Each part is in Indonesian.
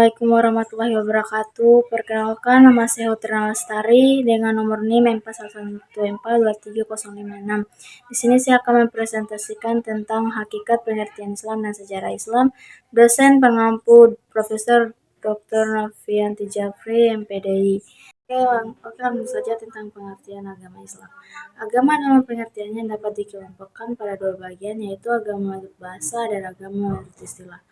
Assalamualaikum warahmatullahi wabarakatuh. Perkenalkan, nama saya Utrina Lestari dengan nomor NIM 4114230056. Di sini saya akan mempresentasikan tentang hakikat pengertian Islam dan sejarah Islam. Dosen pengampu Profesor Dr. Novianti Jafri, MPDI. Oke, langsung saja tentang pengertian agama Islam. Agama dalam pengertiannya dapat dikelompokkan pada dua bagian, yaitu agama menurut bahasa dan agama menurut istilah.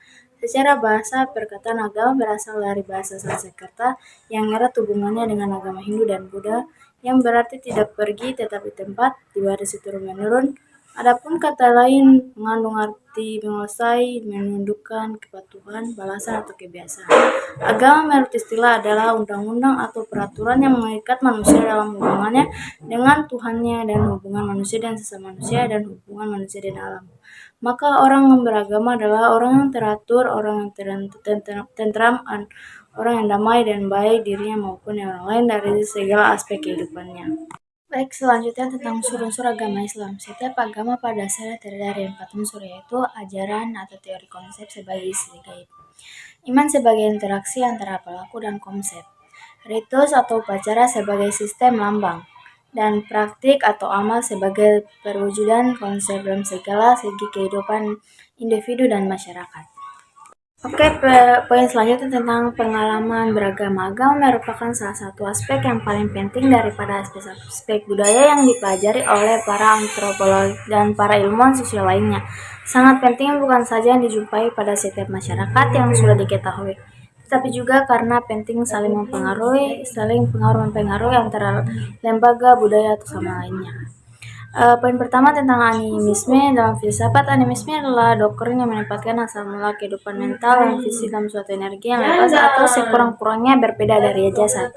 Secara bahasa, perkataan agama berasal dari bahasa Sanskerta yang erat hubungannya dengan agama Hindu dan Buddha, yang berarti tidak pergi tetapi tempat, diwarisi turun-menurun. Adapun kata lain mengandung arti menguasai, menundukkan, kepatuhan, balasan, atau kebiasaan. Agama menurut istilah adalah undang-undang atau peraturan yang mengikat manusia dalam hubungannya dengan Tuhannya dan hubungan manusia dan sesama manusia dan hubungan manusia dan alam. Maka orang yang beragama adalah orang yang teratur, orang yang tentram, orang yang damai dan baik dirinya maupun orang lain dari segala aspek kehidupannya. Baik, selanjutnya tentang unsur-unsur agama Islam. Setiap agama pada dasarnya terdiri dari 4 unsur, yaitu ajaran atau teori konsep sebagai isi gaib, iman sebagai interaksi antara pelaku dan konsep, ritus atau upacara sebagai sistem lambang, dan praktik atau amal sebagai perwujudan konsep dalam segala segi kehidupan individu dan masyarakat. Oke, poin selanjutnya tentang pengalaman beragama. Agama merupakan salah satu aspek yang paling penting daripada aspek budaya yang dipelajari oleh para antropolog dan para ilmuwan sosial lainnya. Sangat penting bukan saja yang dijumpai pada setiap masyarakat yang sudah diketahui, tetapi juga karena penting saling mempengaruhi antara lembaga budaya atau sama lainnya. Poin pertama tentang animisme. Dalam filsafat, animisme adalah doktrin yang menempatkan asal mula kehidupan mental dan fisik dalam suatu energi yang lepas atau sekurang-kurangnya berbeda dari jasad.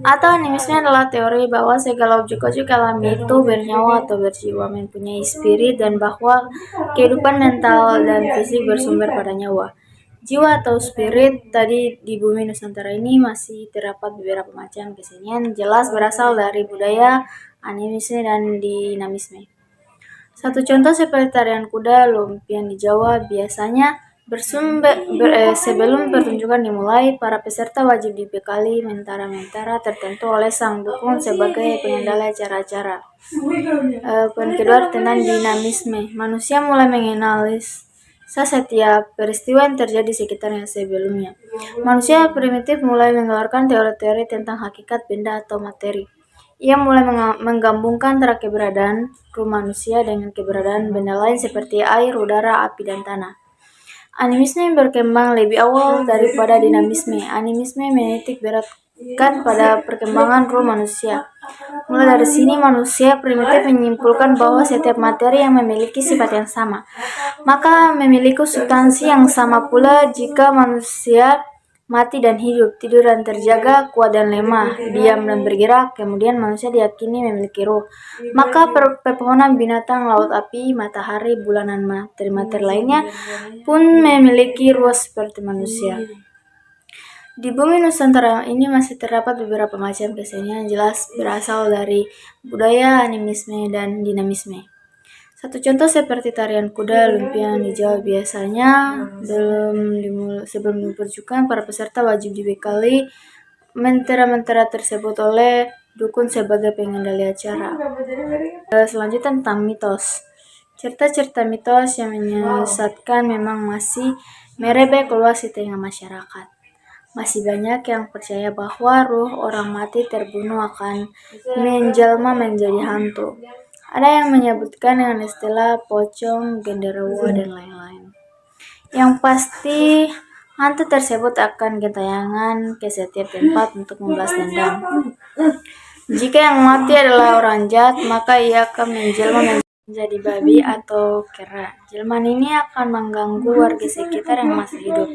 Atau animisme adalah teori bahwa segala objek-objek alami itu bernyawa atau berjiwa, mempunyai spirit, dan bahwa kehidupan mental dan fisik bersumber pada nyawa. Jiwa atau spirit tadi di bumi Nusantara ini masih terdapat beberapa macam kesenian, jelas berasal dari budaya animisme dan dinamisme. Satu contoh seperti tarian kuda lumpian di Jawa biasanya sebelum pertunjukan dimulai, para peserta wajib dibekali mentara-mentara tertentu oleh sang dukun sebagai pengendali acara-acara. Poin kedua tentang dinamisme. Manusia mulai mengenali setiap peristiwa yang terjadi di sekitarnya sebelumnya. Manusia primitif mulai mengeluarkan teori-teori tentang hakikat benda atau materi. Ia mulai menggabungkan antara keberadaan ruh manusia dengan keberadaan benda lain seperti air, udara, api, dan tanah. Animisme berkembang lebih awal daripada dinamisme. Animisme menitik beratkan pada perkembangan ruh manusia. Mulai dari sini, manusia primitif menyimpulkan bahwa setiap materi yang memiliki sifat yang sama, maka memiliki substansi yang sama pula jika manusia mati dan hidup, tidur dan terjaga, kuat dan lemah, diam dan bergerak. Kemudian manusia diyakini memiliki ruh. Maka pepohonan, binatang, laut, api, matahari, bulan, dan materi-materi lainnya pun memiliki ruh seperti manusia. Di bumi Nusantara ini masih terdapat beberapa macam kesenian jelas berasal dari budaya animisme dan dinamisme. Satu contoh seperti tarian kuda lumpian di Jawa biasanya sebelum dipertunjukkan, para peserta wajib dibekali mentera-mentera tersebut oleh dukun sebagai pengendali acara. Selanjutnya tentang mitos. Cerita-cerita mitos yang menyesatkan memang masih merebak luas di tengah masyarakat. Masih banyak yang percaya bahwa ruh orang mati terbunuh akan menjelma menjadi hantu. Ada yang menyebutkan dengan istilah pocong, genderuwo, dan lain-lain. Yang pasti, hantu tersebut akan gentayangan ke setiap tempat untuk membalas dendam. Jika yang mati adalah orang jahat, maka ia akan menjelma menjadi babi atau kera. Jelmaan ini akan mengganggu warga sekitar yang masih hidup.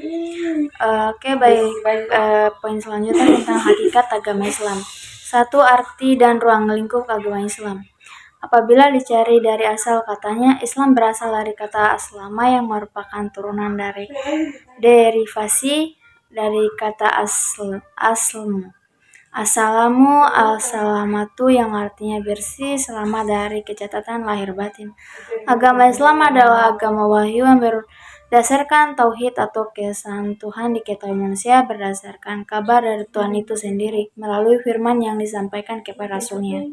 Poin selanjutnya tentang hakikat agama Islam. 1. Arti dan ruang lingkup agama Islam. Apabila dicari dari asal katanya, Islam berasal dari kata aslama yang merupakan turunan dari derivasi dari kata aslmu. Assalamu al-salamatu yang artinya bersih, selamat dari kecacatan lahir batin. Agama Islam adalah agama wahyu yang Dasarkan tauhid atau keesaan Tuhan diketahui manusia berdasarkan kabar dari Tuhan itu sendiri melalui firman yang disampaikan kepada Rasulnya.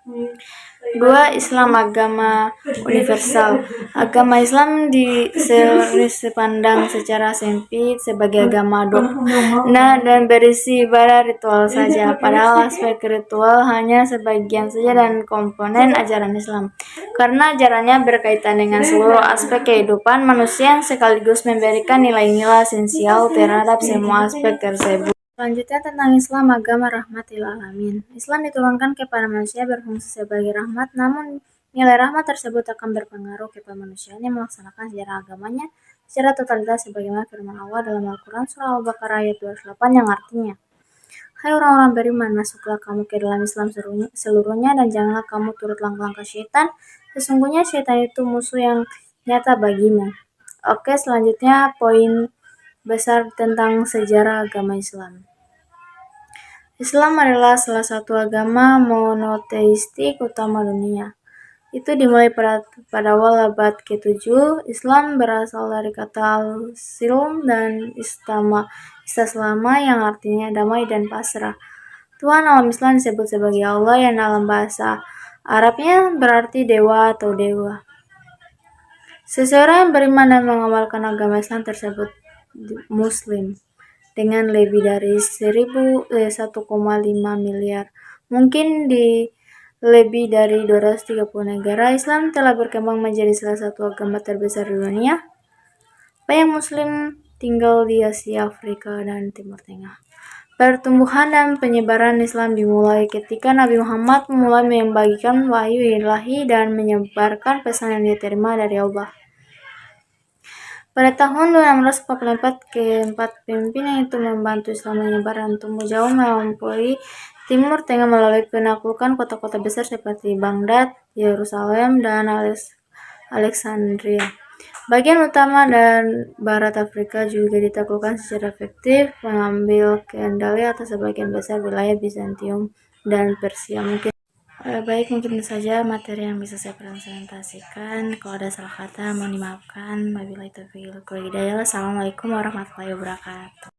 2. Islam agama universal. Agama Islam dipandang secara sempit sebagai agama dogma dan berisi ibadah ritual saja, padahal aspek ritual hanya sebagian saja dan komponen ajaran Islam, karena ajarannya berkaitan dengan seluruh aspek kehidupan manusia yang sekaligus memberikan nilai-nilai esensial terhadap semua aspek tersebut. Selanjutnya tentang Islam, agama rahmat lil alamin. Islam diturunkan kepada manusia berfungsi sebagai rahmat, namun nilai rahmat tersebut akan berpengaruh kepada manusia yang melaksanakan sejarah agamanya secara totalitas sebagaimana firman Allah dalam Al-Quran surah Al-Baqarah ayat 28 yang artinya, hai orang-orang beriman, masuklah kamu ke dalam Islam seluruhnya dan janganlah kamu turut langkah-langkah syaitan, sesungguhnya syaitan itu musuh yang nyata bagimu. Oke, selanjutnya poin besar tentang sejarah agama Islam. Islam adalah salah satu agama monoteistik utama dunia. Itu dimulai pada awal abad ke-7. Islam berasal dari kata al-silm dan istaslama yang artinya damai dan pasrah. Tuhan alam Islam disebut sebagai Allah yang dalam bahasa Arabnya berarti dewa atau dewa. Seseorang yang beriman dan mengamalkan agama Islam tersebut Muslim dengan lebih dari 1,5 miliar, mungkin di lebih dari 230 negara. Islam telah berkembang menjadi salah satu agama terbesar di dunia. Banyak Muslim tinggal di Asia, Afrika, dan Timur Tengah. Pertumbuhan dan penyebaran Islam dimulai ketika Nabi Muhammad mulai membagikan wahyu ilahi dan menyebarkan pesan yang diterima dari Allah. Pada tahun 244, keempat pimpinan itu membantu Islam menyebar dan tumbuh jauh melampaui Timur Tengah melalui penaklukan kota-kota besar seperti Baghdad, Yerusalem, dan Alexandria. Bagian utama dan barat Afrika juga ditaklukkan secara efektif, mengambil kendali atas sebagian besar wilayah Bizantium dan Persia. Mungkin saja materi yang bisa saya presentasikan. Kalau ada salah kata mohon dimaafkan. Wabillahi taufiq wal hidayah. Assalamualaikum warahmatullahi wabarakatuh.